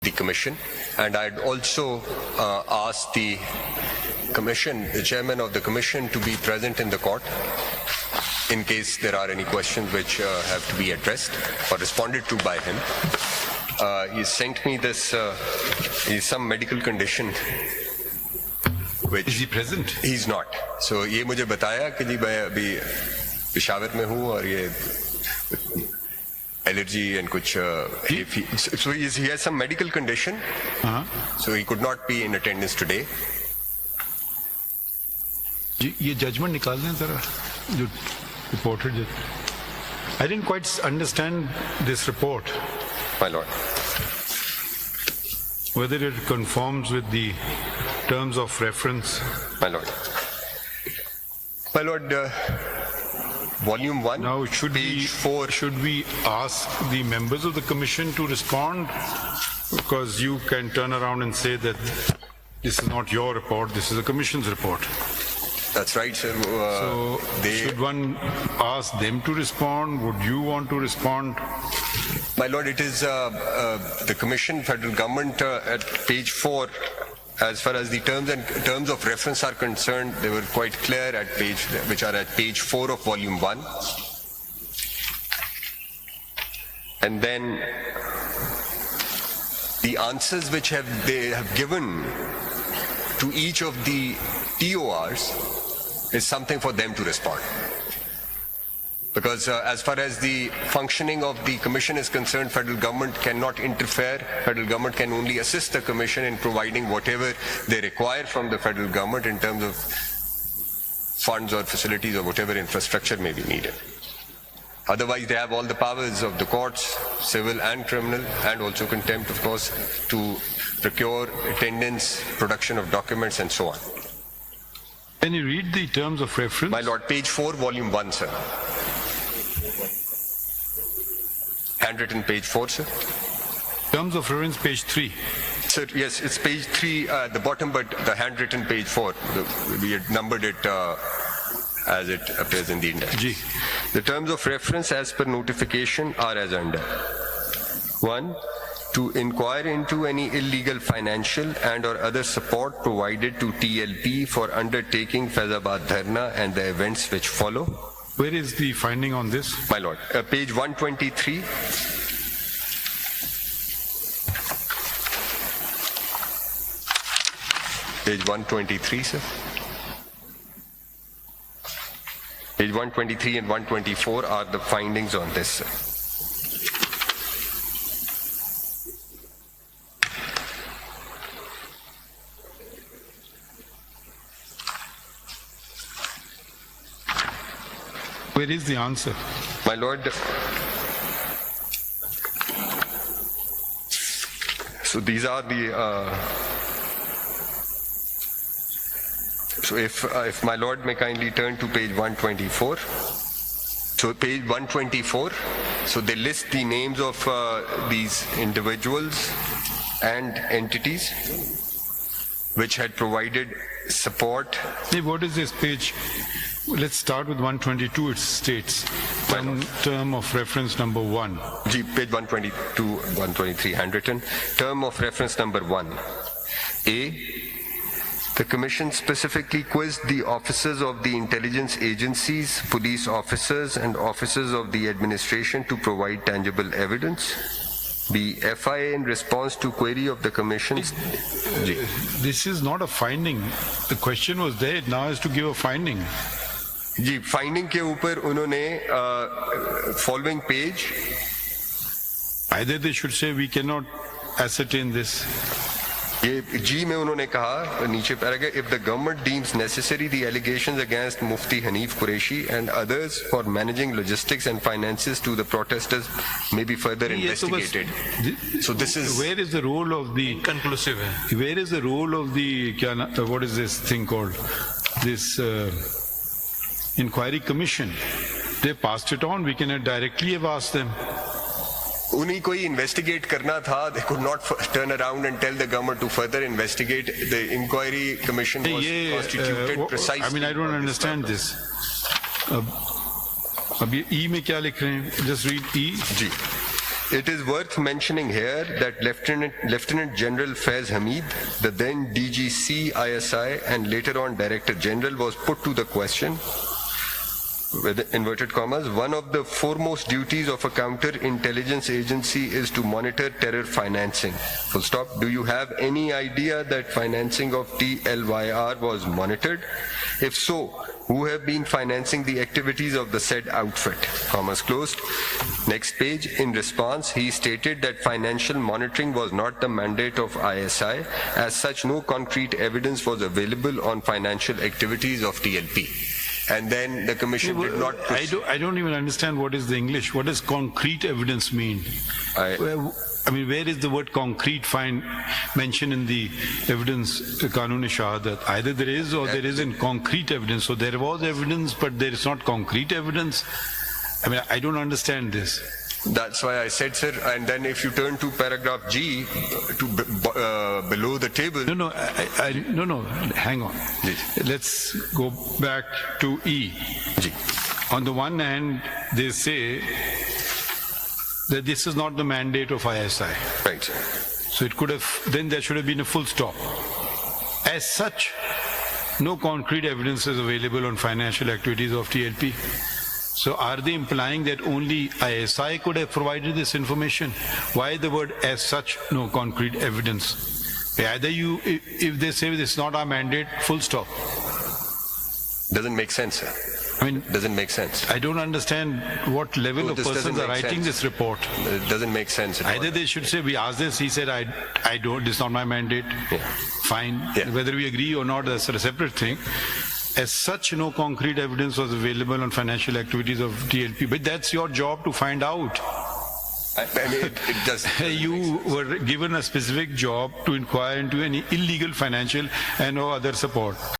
the Commission, and I'd also asked the Commission, the Chairman of the Commission, to be present in the court in case there are any questions which have to be addressed or responded to by him. He sent me this, some medical condition. Which is he present? He's not. So ये मुझे बताया कि जी मैं अभी पेशावर में हूँ और ये allergy and kuch so he has some medical condition, so he could not be in attendance today. ये judgment निकाल दें जरा जो reported. I didn't quite understand this report. My lord, whether it conforms with the terms of reference. My lord, Volume 1, now page 4. Should we ask the members of the Commission to respond? Because you can turn around and say that this is not your report, this is the Commission's report. That's right, sir. Should one ask them to respond? Would you want to respond? My lord, it is the Commission, Federal Government, at page 4. As far as the terms of reference are concerned, they were quite clear at which are at page 4 of Volume 1. And then the answers which they have given to each of the TORs is something for them to respond. Because as far as the functioning of the Commission is concerned, Federal Government cannot interfere. Federal Government can only assist the Commission in providing whatever they require from the Federal Government in terms of funds or facilities or whatever infrastructure may be needed. Otherwise, they have all the powers of the courts, civil and criminal, and also contempt, of course, to procure attendance, production of documents, and so on. Can you read the terms of reference? My lord, page 4, volume 1, sir. Handwritten page 4, sir. Terms of reference, page 3. Sir, yes, it's page 3 at the bottom, but the handwritten page 4. We had numbered it as it appears in the index. G. The terms of reference as per notification are as under. 1. To inquire into any illegal financial and or other support provided to TLP for undertaking Faizabad Dharna and the events which follow. Where is the finding on this? My lord, page 123. Page 123, sir. Page 123 and 124 are the findings on this, sir. Where is the answer? My lord, so these are the, so if my lord may kindly turn to page 124. So page 124, so they list the names of these individuals and entities which had provided support. Hey, what is this page? Let's start with 122. It states term of reference number 1. G, page 122, 123, handwritten. Term of reference number 1. A. The Commission specifically quizzed the officers of the intelligence agencies, police officers, and officers of the administration to provide tangible evidence. B. FIA in response to query of the Commission. G. This is not a finding. The question was there. It now has to give a finding. जी finding के ऊपर उन्होंने following page either they should say we cannot ascertain this. ये जी में उन्होंने कहा नीचे paragraph, if the government deems necessary the allegations against Mufti Hanif Qureshi and others for managing logistics and finances to the protesters may be further investigated. So this is where is the role of the conclusive? Where is the role of the what is this thing called? This inquiry commission. They passed it on. We can directly have asked them. उन्हीं को ही investigate करना था. They could not turn around and tell the government to further investigate. The inquiry commission was constituted precisely. I mean, I don't understand this. अब ये E में क्या लिख रहे हैं? Just read E. Ji. It is worth mentioning here that Lieutenant General Faiz Hamid, the then DGC ISI and later on Director General, was put to the question, with inverted commas, one of the foremost duties of a counterintelligence agency is to monitor terror financing. Full stop. Do you have any idea that financing of TLYR was monitored? If so, who have been financing the activities of the said outfit? Commas closed. Next page. In response, he stated that financial monitoring was not the mandate of ISI. As such, no concrete evidence was available on financial activities of TLP. And then the commission did not proceed. I don't even understand what is the English. What does concrete evidence mean? I mean, where is the word concrete mentioned in the evidence, Qanun-e-Shahadat? Either there is or there isn't concrete evidence. So there was evidence, but there is not concrete evidence. I mean, I don't understand this. That's why I said, sir. And then if you turn to paragraph G, to below the table. No, hang on. Let's go back to E. G. On the one hand, they say that this is not the mandate of ISI. Right, sir. So it could have, then there should have been a full stop. As such, no concrete evidence is available on financial activities of TLP. So are they implying that only ISI could have provided this information? Why the word as such, no concrete evidence? Either if they say this is not our mandate, full stop. Doesn't make sense, sir. I mean, doesn't make sense. I don't understand what level of persons are writing this report. It doesn't make sense. Either they should say, we asked this, he said, I don't, this is not my mandate. Yeah. Fine. Yeah. Whether we agree or not, that's a separate thing. As such, no concrete evidence was available on financial activities of TLP. But that's your job to find out. I mean, it does. You were given a specific job to inquire into any illegal financial and or other support.